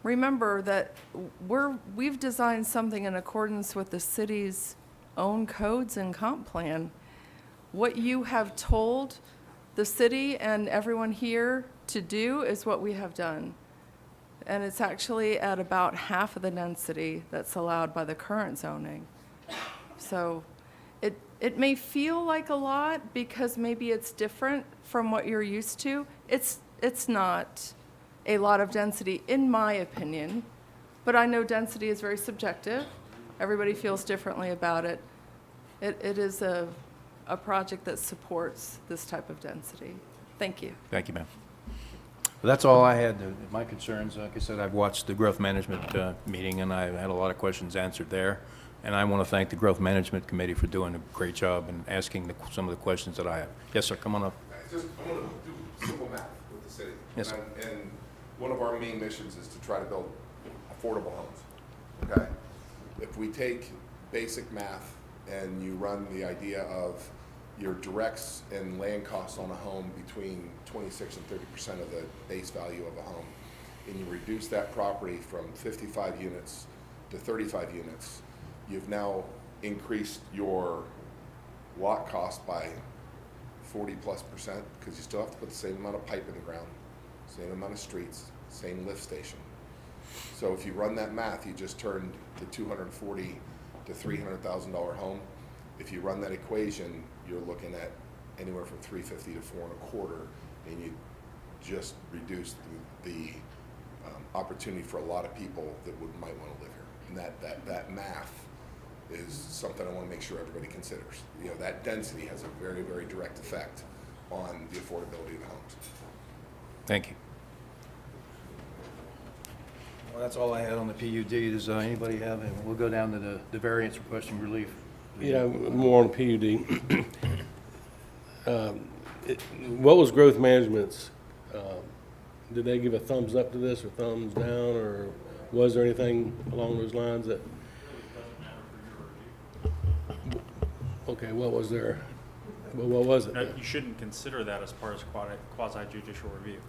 remember that we've designed something in accordance with the city's own codes and comp plan. What you have told the city and everyone here to do is what we have done. And it's actually at about half of the density that's allowed by the current zoning. So it may feel like a lot because maybe it's different from what you're used to. It's not a lot of density, in my opinion, but I know density is very subjective. Everybody feels differently about it. It is a project that supports this type of density. Thank you. Thank you, ma'am. Well, that's all I had. My concerns, like I said, I've watched the growth management meeting, and I had a lot of questions answered there. And I want to thank the growth management committee for doing a great job and asking some of the questions that I have. Yes, sir, come on up. I want to do simple math with the city. Yes, sir. And one of our main missions is to try to build affordable homes, okay? If we take basic math and you run the idea of your directs and land costs on a home between 26 and 30% of the base value of a home, and you reduce that property from 55 units to 35 units, you've now increased your lot cost by 40+%, because you still have to put the same amount of pipe in the ground, same amount of streets, same lift station. So if you run that math, you just turned the $240,000 to $300,000 home. If you run that equation, you're looking at anywhere from $350,000 to $425,000, and you just reduce the opportunity for a lot of people that might want to live here. And that math is something I want to make sure everybody considers. That density has a very, very direct effect on the affordability of the homes. Thank you. Well, that's all I had on the PUD. Does anybody have, and we'll go down to the variance requesting relief. Yeah, more on PUD. What was growth management's, did they give a thumbs up to this or thumbs down, or was there anything along those lines that? Okay, what was there? What was it? No, you shouldn't consider that as part of quasi judicial review.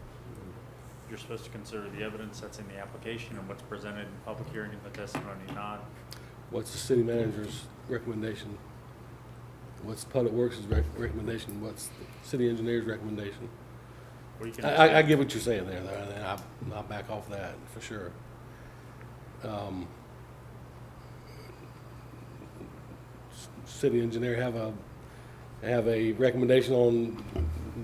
You're supposed to consider the evidence that's in the application and what's presented in public hearing and the testimony, not. What's the city manager's recommendation? What's Public Works' recommendation? What's the city engineer's recommendation? Well, you can I get what you're saying there, and I'll back off that for sure. City engineer have a recommendation on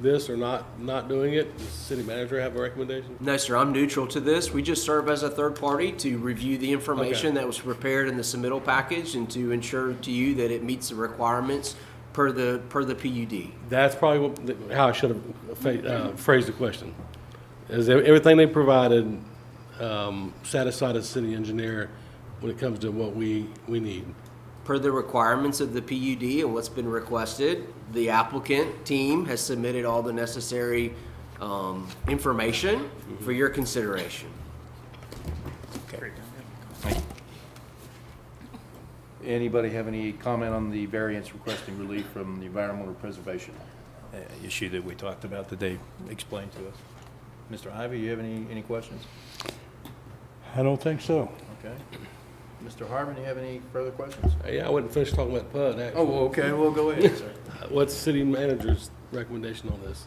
this or not doing it? Does the city manager have a recommendation? No, sir, I'm neutral to this. We just serve as a third party to review the information that was prepared in the submittal package and to ensure to you that it meets the requirements per the PUD. That's probably how I should have phrased the question. Is everything they provided satisfied the city engineer when it comes to what we need? Per the requirements of the PUD and what's been requested, the applicant team has submitted all the necessary information for your consideration. Anybody have any comment on the variance requesting relief from the environmental preservation issue that we talked about that they explained to us? Mr. Ivy, you have any questions? I don't think so. Okay. Mr. Harmon, you have any further questions? Yeah, I wouldn't finish talking about PUD, actually. Oh, okay, well, go ahead, sir. What's the city manager's recommendation on this?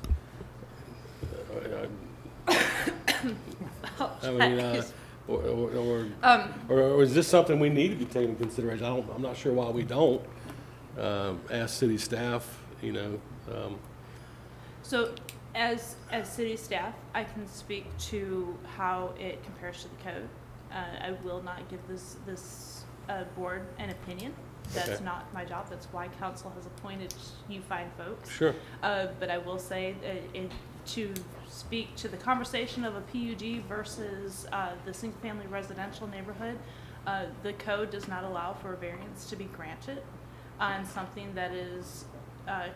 I mean, or is this something we need to be taken into consideration? I'm not sure why we don't ask city staff, So as city staff, I can speak to how it compares to the code. I will not give this board an opinion. That's Okay. not my job. That's why council has appointed you fine folks. Sure. But I will say to speak to the conversation of a PUD versus the single-family residential neighborhood, the code does not allow for a variance to be granted on something that is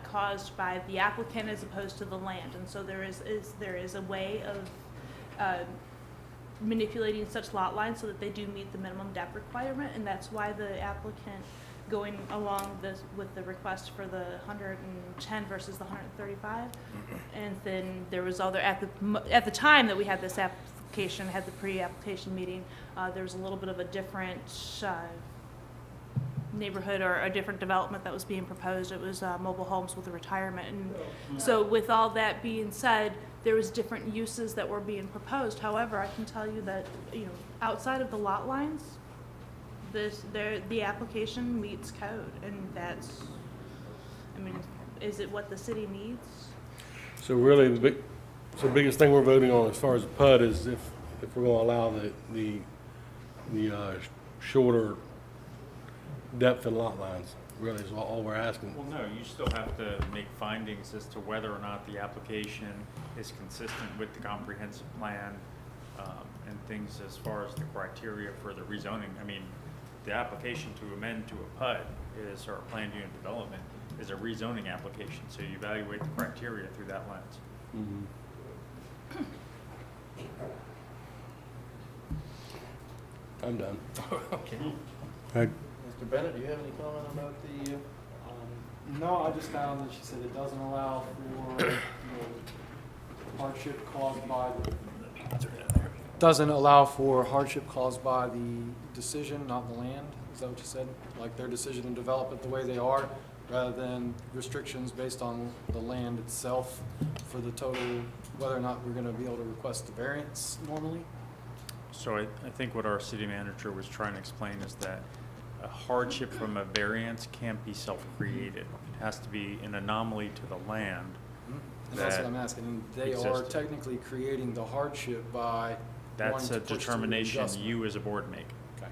caused by the applicant as opposed to the land. And so there is a way of manipulating such lot lines so that they do meet the minimum depth requirement, and that's why the applicant going along this with the request for the 110 versus the 135. And then there was other, at the time that we had this application, had the pre-application meeting, there was a little bit of a different neighborhood or a different development that was being proposed. It was mobile homes with a retirement. And so with all that being said, there was different uses that were being proposed. However, I can tell you that, outside of the lot lines, the application meets code, and that's, is it what the city needs? So really, the biggest thing we're voting on as far as the PUD is if we're going to allow the shorter depth and lot lines, really is all we're asking. Well, no, you still have to make findings as to whether or not the application is consistent with the comprehensive plan, and things as far as the criteria for the rezoning. The application to amend to a PUD or a planned unit development is a rezoning application, so you evaluate the criteria through that lens. I'm done. Okay. I- Mr. Bennett, do you have any comment about the, No, I just found that she said it doesn't allow for hardship caused by the decision, not the land. Is that what you said? Like their decision to develop it the way they are, rather than restrictions based on the land itself for the total, whether or not we're going to be able to request the variance normally? So I think what our city manager was trying to explain is that a hardship from a variance can't be self-created. It has to be an anomaly to the land. And that's what I'm asking. And they are existed. technically creating the hardship by That's wanting a to push through the determination adjustment. you as a board make. Okay.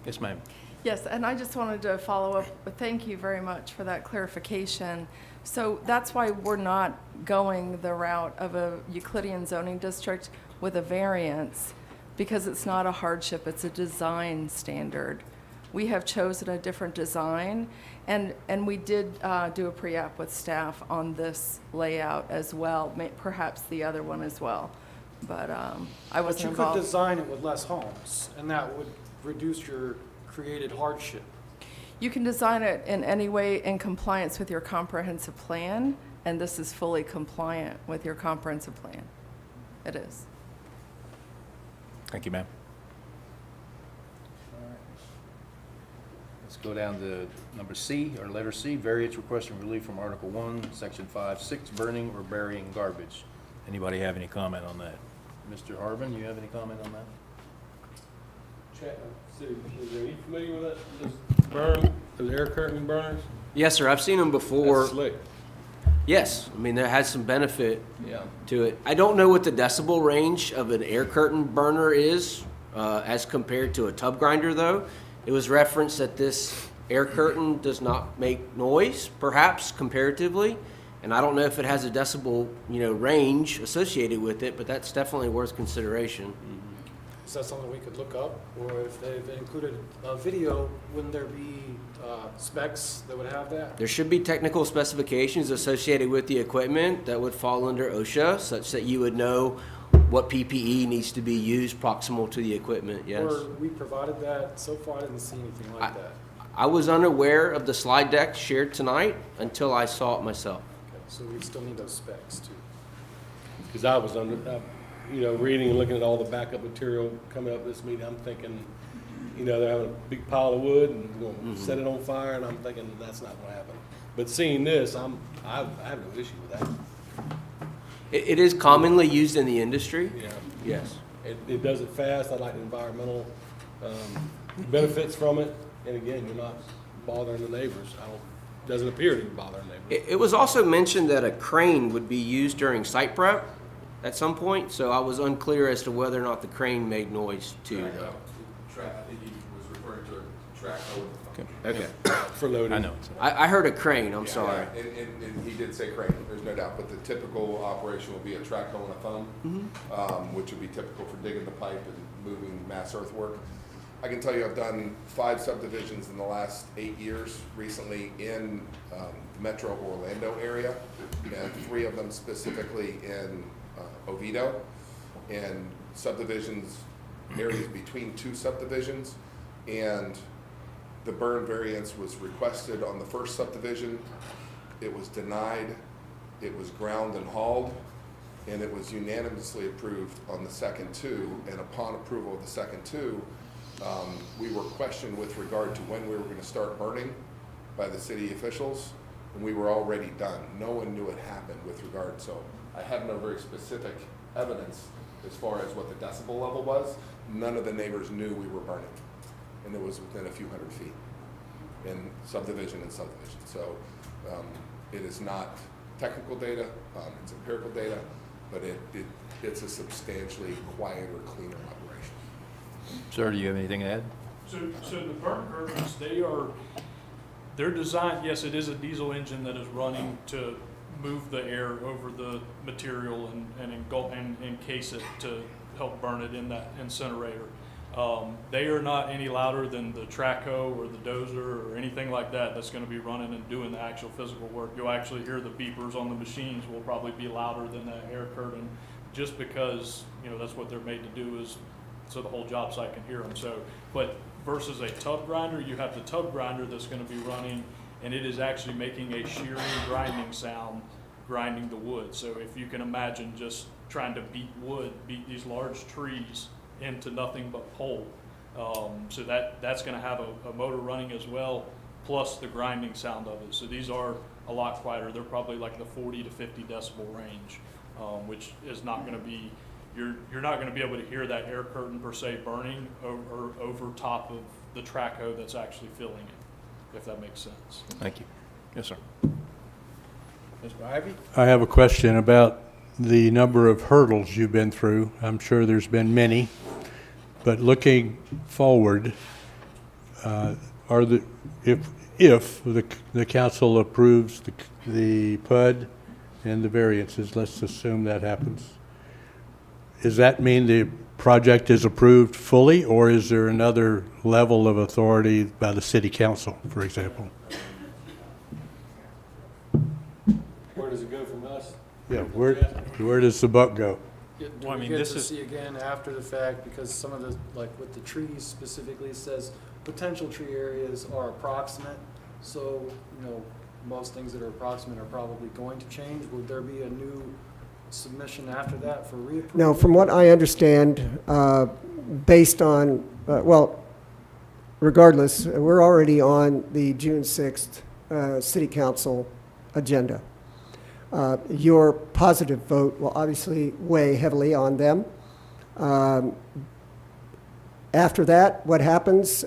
yes, ma'am. Yes, and I just wanted to follow up, thank you very much for that clarification. So that's why we're not going the route of a Euclidean zoning district with a variance, because it's not a hardship, it's a design standard. We have chosen a different design, and we did do a pre-app with staff on this layout as well, perhaps the other one as well, but I But wasn't you could involved. design it with less homes, and that would reduce your created hardship. You can design it in any way in compliance with your comprehensive plan, and this is fully compliant with your comprehensive plan. It is. Thank you, ma'am. Let's go down to number C, or letter C, variance requesting relief from Article 1, Section 5, 6, burning or burying garbage. Anybody have any comment on that? Mr. Harvin, you have any comment on that? Are you familiar with that? Those burn, those air curtain burners? Yes, sir, I've seen them before. That's slick. Yes, I mean, there has some benefit Yeah. to it. I don't know what the decibel range of an air curtain burner is as compared to a tub grinder, though. It was referenced that this air curtain does not make noise, perhaps comparatively, and I don't know if it has a decibel, range associated with it, but that's definitely worth consideration. Is that something we could look up? Or if they've included a video, wouldn't there be specs that would have that? There should be technical specifications associated with the equipment that would fall under OSHA, such that you would know what PPE needs to be used proximal to the equipment, yes. Or we provided that? So far, I didn't see anything like that. I was unaware of the slide deck shared tonight until I saw it myself. Okay, so we still need those specs too. Because I was reading and looking at all the backup material coming up this meeting, I'm thinking, they're having a big pile of wood and going to set it on fire, and I'm thinking that's not going to happen. But seeing this, I have no issue with that. It is commonly used in the industry. Yeah. Yes. It does it fast. I like the environmental benefits from it. And again, you're not bothering the neighbors. Doesn't appear to be bothering neighbors. It was also mentioned that a crane would be used during site prep at some point, so I was unclear as to whether or not the crane made noise too. I think he was referring to a track over. Okay. For loading. I know. I heard a crane, I'm Yeah, sorry. yeah, and he did say crane, there's no doubt, but the typical operation will be a track hoe and a thumb, which would be typical for digging the pipe and moving mass earthwork. I can tell you I've done 5 subdivisions in the last 8 years, recently in the metro Orlando area, and 3 of them specifically in Oviedo, and subdivisions, areas between 2 subdivisions, and the burn variance was requested on the first subdivision. It was denied, it was ground and hauled, and it was unanimously approved on the second 2, and upon approval of the second 2, we were questioned with regard to when we were going to start burning by the city officials, and we were already done. No one knew it happened with regard, so I have no very specific evidence as far as what the decibel level was. None of the neighbors knew we were burning, and it was within a few hundred feet in subdivision and subdivision. So it is not technical data, it's empirical data, but it's a substantially quieter, cleaner operation. Sir, do you have anything to add? So the burn curtains, they're designed, yes, it is a diesel engine that is running to move the air over the material and encase it to help burn it in that incinerator. They are not any louder than the track hoe or the dozer or anything like that that's going to be running and doing the actual physical work. You'll actually hear the beepers on the machines will probably be louder than that air curtain, just because that's what they're made to do, is so the whole job site can hear them. So, but versus a tub grinder, you have the tub grinder that's going to be running, and it is actually making a shearing, grinding sound, grinding the wood. So if you can imagine just trying to beat these large trees into nothing but pole. So that's going to have a motor running as well, plus the grinding sound of it. So these are a lot quieter. They're probably like the 40 to 50 decibel range, which is not going to be, you're not going to be able to hear that air curtain per se burning over top of the track hoe that's actually filling it, if that makes sense. Thank you. Yes, sir. Mr. Ivy? I have a question about the number of hurdles you've been through. I'm sure there's been many, but looking forward, are the, if the council approves the PUD and the variances, let's assume that happens, does that mean the project is approved fully, or is there another level of authority by the city council, for example? Where does it go from us? Yeah, where does the buck go? Do Well, I we mean, get this to is- see again after the fact, because some of the, like with the trees specifically, it says potential tree areas are approximate, so, you know, most things that are approximate are probably going to change. Would there be a new submission after that for reapproval? No, from what I understand, based on, well, regardless, we're already on the June 6th City Council agenda. Your positive vote will obviously weigh heavily on them. After that, what happens?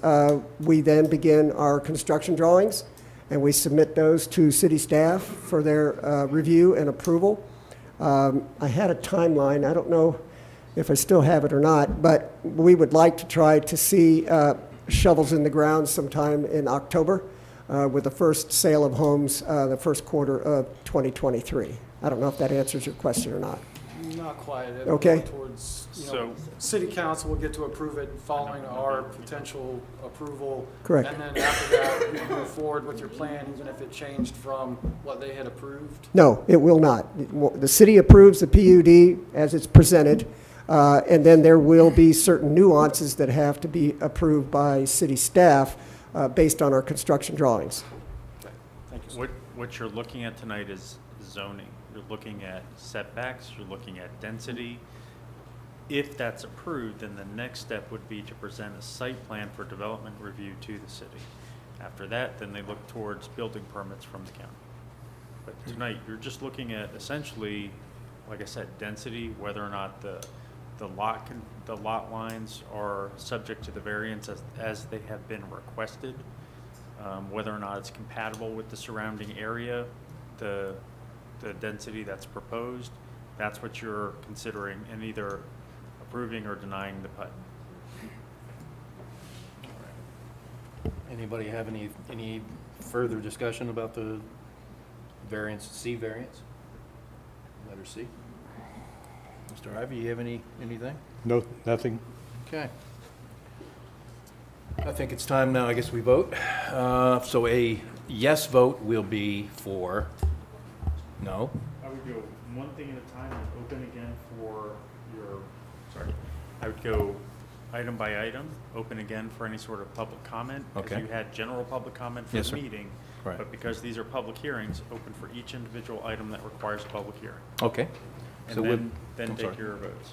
We then begin our construction drawings, and we submit those to city staff for their review and approval. I had a timeline. I don't know if I still have it or not, but we would like to try to see shovels in the ground sometime in October, with the first sale of homes the first quarter of 2023. I don't know if that answers your question or not. Not quite. It'll Okay. go towards, you know, So- city council will get to approve it following our potential approval. Correct. And then after that, we move forward with your plan, even if it changed from what they had approved. No, it will not. The city approves the PUD as it's presented, and then there will be certain nuances that have to be approved by city staff based on our construction drawings. Thank you, sir. What you're looking at tonight is zoning. You're looking at setbacks, you're looking at density. If that's approved, then the next step would be to present a site plan for development review to the city. After that, then they look towards building permits from the county. But tonight, you're just looking at essentially, like I said, density, whether or not the lot lines are subject to the variance as they have been requested, whether or not it's compatible with the surrounding area, the density that's proposed. That's what you're considering in either approving or denying the PUD. Anybody have any further discussion about the variance, C variance? Letter C. Mr. Ivy, you have anything? No, nothing? Okay. I think it's time now, I guess we vote. So a yes vote will be for no. I would go one thing at a time and open again for I would go item by item, open again for any sort of public comment. Okay. As you had general public comment for Yes, the sir. meeting. Right. But because these are public hearings, open for each individual item that requires a public hearing. Okay. And So we'll- then I'm take sorry. your votes.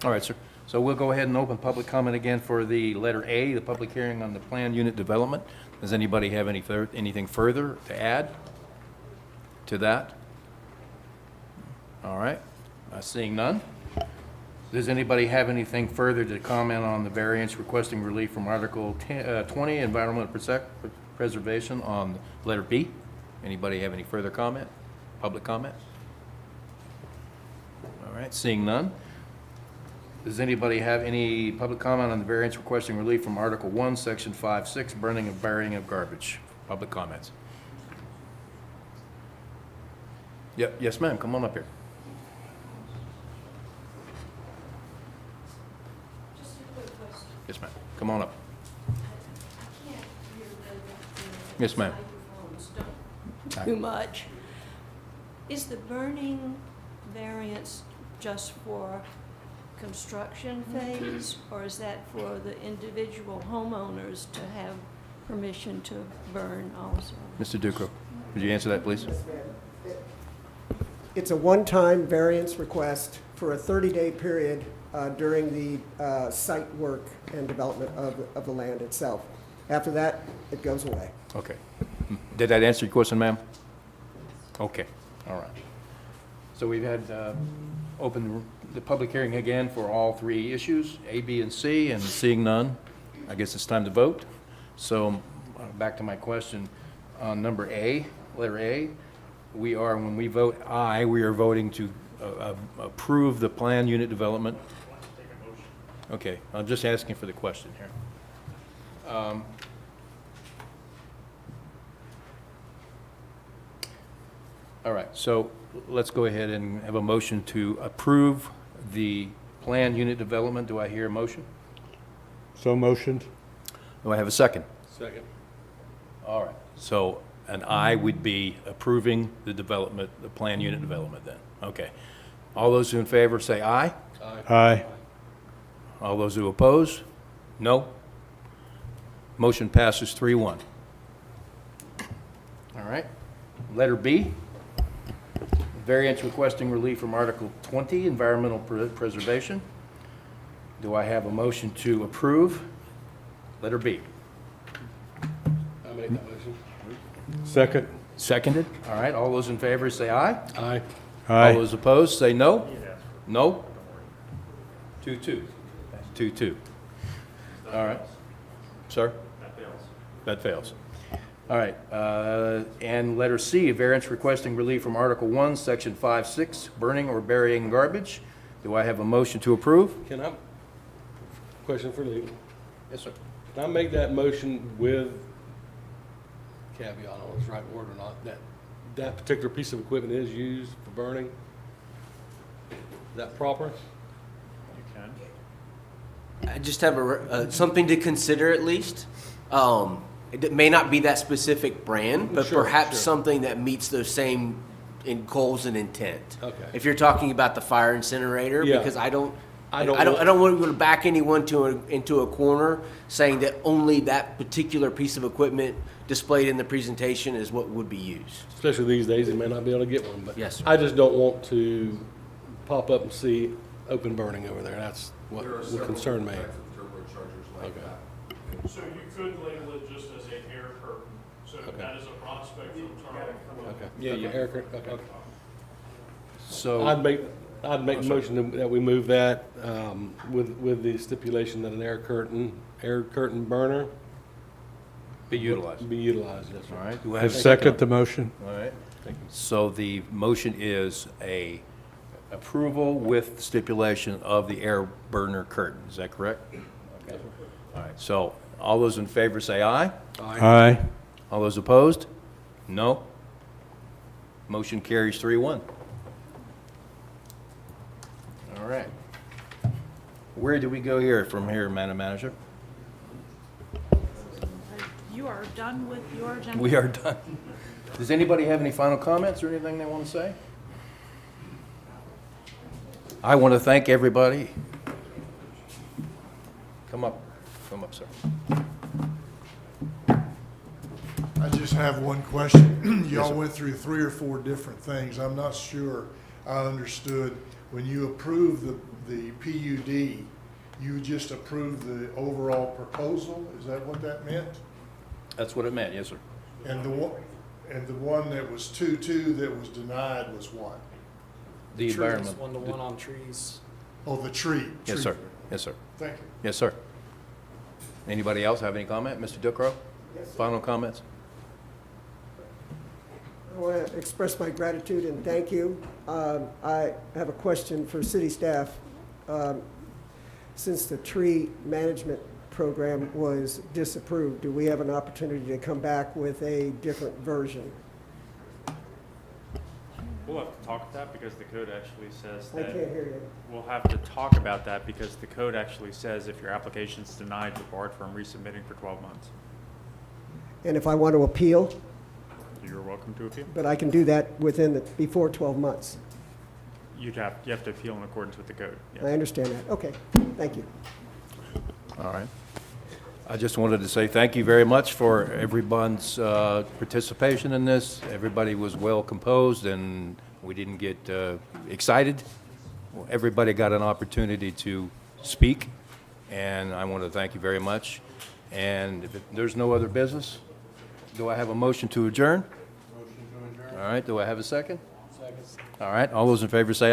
All right, sir. So we'll go ahead and open public comment again for the letter A, the public hearing on the planned unit development. Does anybody have anything further to add to that? All right, seeing none. Does anybody have anything further to comment on the variance requesting relief from Article 20, Environmental Preservation on letter B? Anybody have any further comment? Public comment? All right, seeing none. Does anybody have any public comment on the variance requesting relief from Article 1, Section 5-6, burning and burying of garbage? Public comments. Yep, yes, ma'am, come on up here. Just a quick question. Yes, ma'am, come on up. I can't hear the Yes, ma'am. microphones don't too much. Is the burning variance just for construction phase, or is that for the individual homeowners to have permission to burn also? Mr. Ducro, would you answer that, please? It's a one-time variance request for a 30-day period during the site work and development of the land itself. After that, it goes away. Okay. Did that answer your question, ma'am? Okay, all right. So we've had open the public hearing again for all three issues, A, B, and C, and seeing none, I guess it's time to vote. So back to my question on number A, letter A, when we vote aye, we are voting to approve the plan unit development. Okay, I'm just asking for the question here. All right, so let's go ahead and have a motion to approve the plan unit development. Do I hear a motion? So motioned. Do I have a second? Second. All right, so an aye would be approving the development, the plan unit development then. Okay. All those in favor say aye. Aye. All those who oppose? No? Motion passes 3-1. All right. Letter B, variance requesting relief from Article 20, Environmental Preservation. Do I have a motion to approve? Letter B. I make that motion. Second. Seconded. All right, all those in favor say aye. Aye. All Aye. those opposed say no. No? 2-2. 2-2. All right. Sir? That fails. That fails. All right, and letter C, a variance requesting relief from Article 1, Section 5-6, burning or burying garbage. Do I have a motion to approve? Can I, question for legal. Yes, sir. Can I make that motion with caveat, I don't know if it's the right word or not, that that particular piece of equipment is used for burning? Is that proper? You can. I just have something to consider at least. It may not be that specific brand, but Sure, perhaps sure. something that meets those same goals and intent. Okay. If you're talking about the fire incinerator, Yeah. because I don't I don't want to back anyone into a corner saying that only that particular piece of equipment displayed in the presentation is what would be used. Especially these days, they may not be able to get one, but Yes, sir. I just don't want to pop up and see open burning over there. That's what There are would several concern me. types of turbochargers like Okay. that. So you could label it just as a air curtain, so Okay. that is a broad spectrum term. Okay. Yeah, yeah, air curtain, okay. So, I'd make the motion that we move that, with the stipulation that an air curtain burner be utilized. be utilized, yes, All sir. right. Do I I have a second the motion. All right. Thank you. So the motion is a approval with stipulation of the air burner curtain. Is that correct? Okay. All right. So all those in favor say aye. Aye. All those opposed? No. Motion carries 3-1. All right. Where do we go here from here, Madam Manager? You are done with your agenda? We are done. Does anybody have any final comments or anything they want to say? I want to thank everybody. Come up, sir. I just have one question. Y'all went through 3 or 4 different things. I'm not sure I understood. When you approved the PUD, you just approved the overall proposal? Is that what that meant? That's what it meant, yes, sir. And the one that was 2-2 that was denied was what? The Trees, environment. 1-to-1 on trees. Oh, the tree. Yes, tree. sir. Yes, sir. Thank you. Yes, sir. Anybody else have any comment? Mr. Ducrow? Final comments? I want to express my gratitude and thank you. I have a question for city staff. Since the tree management program was disapproved, do we have an opportunity to come back with a different version? We'll have to talk about that because the code actually says I that. can't hear you. We'll have to talk about that because the code actually says if your application's denied, you're barred from resubmitting for 12 months. And if I want to appeal, You're welcome to appeal. but I can do that before 12 months. You have to appeal in accordance with the code. yes. I understand that. Okay, thank you. All right. I just wanted to say thank you very much for everyone's participation in this. Everybody was well composed and we didn't get excited. Everybody got an opportunity to speak, and I want to thank you very much. And if there's no other business, do I have a motion to adjourn? Motion to adjourn. All right, do I have a second? Second. All right, all those in favor say